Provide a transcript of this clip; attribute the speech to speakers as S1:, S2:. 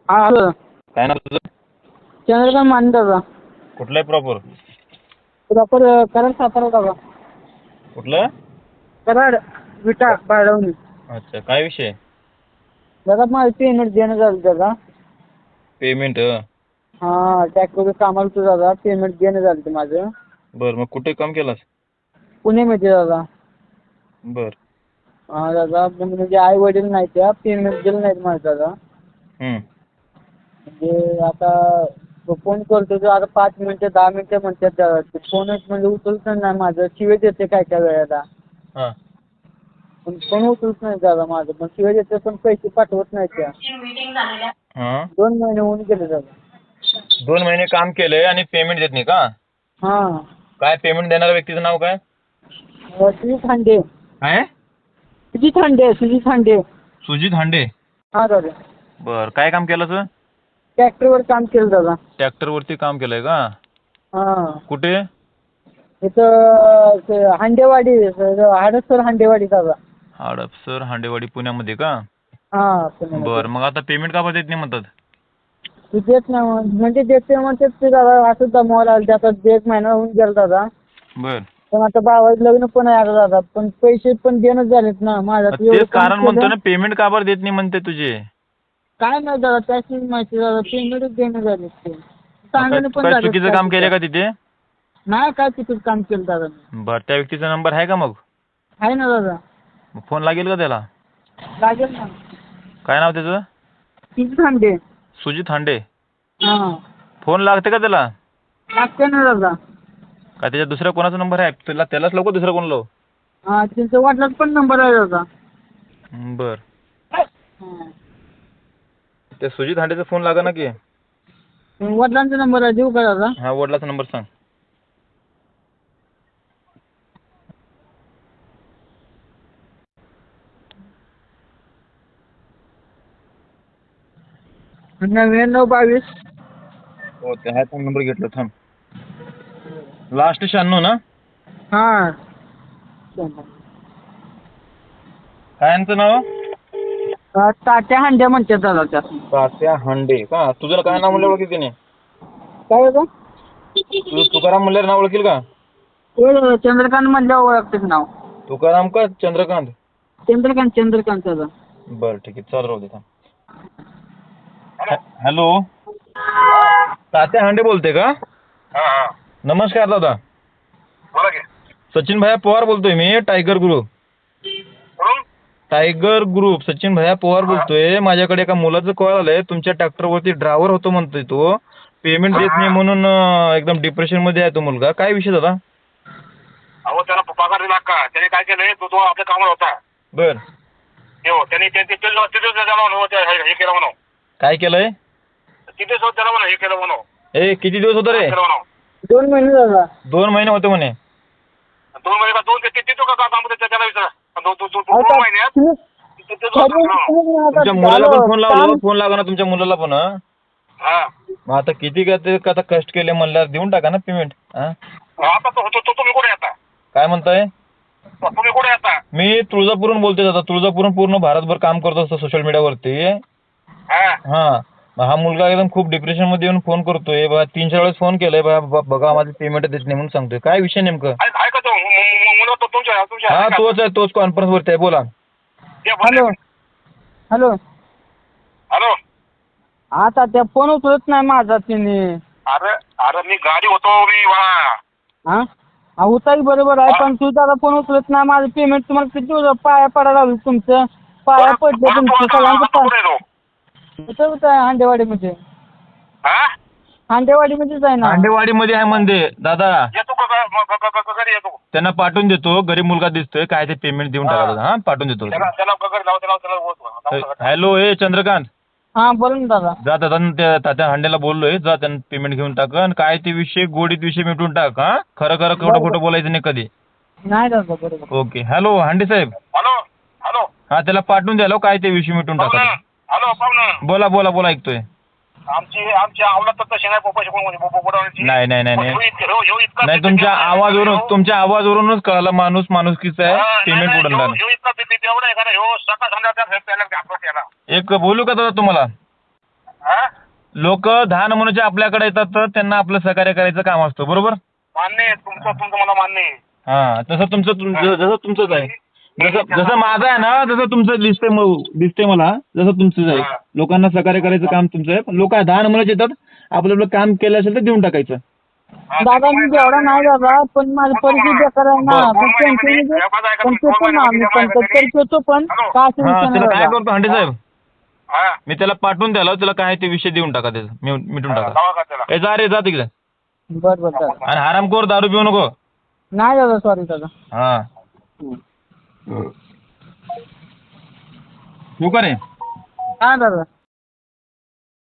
S1: हा हॅलो.
S2: काय नाव तुझं?
S1: चंद्रकांत माने दादा.
S2: कुठलं आहे प्रॉपर?
S1: प्रॉपर कराड सातारा दादा.
S2: कुठलं?
S1: कराड विटा बाळवणी.
S2: अच्छा, काय विषय?
S1: दादा माझं पेमेंट देणं झालं दादा.
S2: पेमेंट?
S1: हा ट्रॅक्टर कामाला होतो दादा, पेमेंट देणं झालं ते माझं.
S2: बरं, मग कुठे काम केलास?
S1: पुण्यामध्ये दादा.
S2: बर.
S1: हा दादा, म्हणजे आई वडील नाही त्या, पेमेंट दिलं नाहीत माझं दादा. म्हणजे आता फोन करतो तर आता 5 मिनिटं 10 मिनिटं म्हणतात दादा. ते फोनच म्हणजे उचलत नाही माझं, शिव्या देते काय काय वेळेला.
S2: हां.
S1: पण फोन उचलत नाही दादा माझं, पण शिव्या देते पण पैसे पाठवत नाही त्या.
S2: हां.
S1: 2 महिने होऊन गेले दादा.
S2: 2 महिने काम केलंय आणि पेमेंट देत नाही का?
S1: हां.
S2: काय पेमेंट देणाऱ्या व्यक्तीचं नाव काय?
S1: सुजित हांडे.
S2: काय?
S1: सुजित हांडे, सुजित हांडे.
S2: सुजित हांडे.
S1: हां दादा.
S2: बर, काय काम केलं सर?
S1: ट्रॅक्टरवर काम केलं दादा.
S2: ट्रॅक्टरवरती काम केलंय का?
S1: हां.
S2: कुठे?
S1: इथं ते हांडेवाडी, हडपसर हांडेवाडी दादा.
S2: हडपसर हांडेवाडी पुण्यामध्ये का?
S1: हां पुण्यामध्ये.
S2: बरं, मग आता पेमेंट का बरं देत नाही म्हणतात?
S1: तू देत नाही म्हणजे देते म्हणते ते दादा, असं दमवायला लागले. आता 1 महिना होऊन गेला दादा.
S2: बर.
S1: पण आता भावाचं लग्न पण आहे आता दादा, पण पैसे पण देणंच झालेत ना माझ्या.
S2: तेच कारण म्हणतो ना, पेमेंट का बरं देत नाही म्हणते तुझे?
S1: काय नाही दादा, त्याचीच माहिती दादा, पेमेंटच देणं झाले ते.
S2: काय
S1: सांगणं पण
S2: काय
S1: झाले.
S2: चुकीचं काम केलं का तिथे?
S1: नाही काय चुकीचं काम केलं दादा.
S2: बरं, त्या व्यक्तीचा नंबर आहे का मग?
S1: आहे ना दादा.
S2: मग फोन लागेल का त्याला?
S1: लागेल ना.
S2: काय नाव त्याचं?
S1: सुजित हांडे.
S2: सुजित हांडे.
S1: हां.
S2: फोन लागते का त्याला?
S1: लागते ना दादा.
S2: काय त्याच्या दुसऱ्या कोणाचा नंबर आहे? त्यालाच लावू का दुसरा कोण लावू?
S1: हां त्यांचा वडिलांचा पण नंबर आहे दादा.
S2: बर.
S1: हां.
S2: त्या सुजित हांडेचा फोन लागा ना की.
S1: वडिलांचा नंबर आहे, देऊ का दादा?
S2: हा, वडिलाचा नंबर सांग.
S1: नव्याण्णव 22.
S2: हो, त्या ह्याचा नंबर घेतला, थांब. लास्ट 96 ना?
S1: हां.
S2: काय यांचं नाव?
S1: तात्या हांडे म्हणतात दादा त्या.
S2: तात्या हांडे का? तुझं काय नाव म्हणलं ओळखील त्याने?
S1: काय दादा?
S2: तुझं तुकाराम म्हणल्यावर नाव ओळखील का?
S1: ते चंद्रकांत म्हणल्यावर ओळखतेच नाव.
S2: तुकाराम का चंद्रकांत?
S1: चंद्रकांत दादा.
S2: बरं, ठीक आहे, चाल राहू दे, थांब. हॅलो, तात्या हांडे बोलते का?
S3: हां.
S2: नमस्कार दादा.
S3: बोला की.
S2: सचिन भैया पवार बोलतोय मी, टायगर ग्रुप.
S3: म्हणून
S2: टायगर ग्रुप, सचिन भैया पवार बोलतोय. माझ्याकडे एका मुलाचं कॉल आलंय, तुमच्या ट्रॅक्टरवरती ड्रायव्हर होतो म्हणतोय तो. पेमेंट देत नाही म्हणून एकदम डिप्रेशन मध्ये आहे तो मुलगा. काय विषय दादा?
S3: अहो त्याला पगार दिला का? त्याने काय केलंय, तो आपल्या कामाला होता.
S2: बर.
S3: त्याने तिथेच त्याला म्हणून हे केलं म्हणून.
S2: काय केलंय?
S3: तिथेच त्याला म्हणून हे केलं म्हणून.
S2: किती दिवस होतं रे?
S1: 2 महिने दादा.
S2: 2 महिने होते म्हणे.
S3: 2 महिने का? 2 ते तो का काम होतं त्याला विचारा. 2 महिन्यात
S2: तुमच्या मुलाला पण फोन लावलो, फोन लागा ना तुमच्या मुलाला पण.
S3: हां.
S2: मग आता किती काय आता कष्ट केले म्हणल्यावर देऊन टाका ना पेमेंट.
S3: आता तुम्ही कुठे येता?
S2: काय म्हणताय?
S3: तुम्ही कुठे येता?
S2: मी तुळजापूरहून बोलतोय दादा. तुळजापूरहून पूर्ण भारतभर काम करत असतो सोशल मीडियावरती.
S3: हां.
S2: हा मुलगा एकदम खूप डिप्रेशन मध्ये येऊन फोन करतोय. 3-4 वेळेस फोन केलाय, बघा माझं पेमेंट देत नाही म्हणून सांगतोय. काय विषय नेमकं?
S3: आहे का तो मुलं तो तुमच्या?
S2: हा, तोच कॉन्फरन्स वरती आहे, बोला.
S1: Hello hello.
S3: हॅलो.
S1: आता त्या फोन उचलत नाही माझा तिने.
S3: अरे मी गाडी होतो मी
S1: हां होता बरोबर आहे, पण तू दादा फोन उचलत नाही. माझं पेमेंट तुम्हाला किती दिवस पाया पडायला लागलं तुमचं. पाया पडलं तुमचं सगळ्यांचं. कुठं होतं? हांडेवाडीमध्ये. हांडेवाडीमध्येच आहे ना.
S2: हांडेवाडीमध्ये आहे म्हणजे दादा.
S3: येतो का घरी येतो?
S2: त्यांना पाठवून देतो. गरीब मुलगा दिसतोय, काय ते पेमेंट देऊन टाका दादा. हा, पाठवून देतो. हॅलो, चंद्रकांत.
S1: हां बोला ना दादा.
S2: जा दादा, तात्या हांडेला बोललोय, जा त्यांना पेमेंट घेऊन टाक. आणि काय ते विषय गोडीत विषय मिटून टाक. हा, खरं खोटं बोलायचं नाही कधी.
S1: नाही दादा बरोबर.
S2: ओके. हॅलो हांडे साहेब.
S3: हॅलो.
S2: हा, त्याला पाठवून द्यालो, काय ते विषय मिटून टाका.
S3: हॅलो पाहुणं.
S2: बोला ऐकतोय.
S3: आमची आवडत तशी नाही पप्पाशी कोण
S2: नाही. नाही, तुमच्या आवाजावरूनच कळालं माणुसकीचा आहे. पेमेंट उडवणार. एक बोलू का दादा तुम्हाला? लोक 10 नमुन्याचे आपल्याकडे येतात तर त्यांना आपलं सहकार्य करायचं काम असतं, बरोबर?
S3: मान्य आहे तुमचं मला मान्य आहे.
S2: हा तसं जसं तुमचंच आहे. जसं माझं आहे ना तसं तुमचं दिसतंय मला, जसं तुमचंच आहे. लोकांना सहकार्य करायचं काम तुमचं आहे. पण लोक 10 नमुन्याचे येतात, आपलं काम केलं असेल तर देऊन टाकायचं.
S1: दादा मी जेवढा नाही दादा, पण माझी परिस्थिती बेकार आहे ना. पण पण पेतो ना मी पण पेतो पण का असं
S2: हा
S1: विषय
S2: त्याला काय
S1: नाही दादा.
S2: करतो हांडे साहेब,
S3: हा
S2: मी त्याला पाठवून द्याला, त्याला काय ते विषय देऊन टाका, त्याचं मिटून टाका.
S3: लावा का त्याला?
S2: ए जा रे जा तिकडे.
S1: बरं बरं दादा.
S2: आणि हरामखोर दारू पिऊ नको.
S1: नाही दादा, सॉरी दादा.
S2: हा ठेवू का रे?
S1: हा दादा.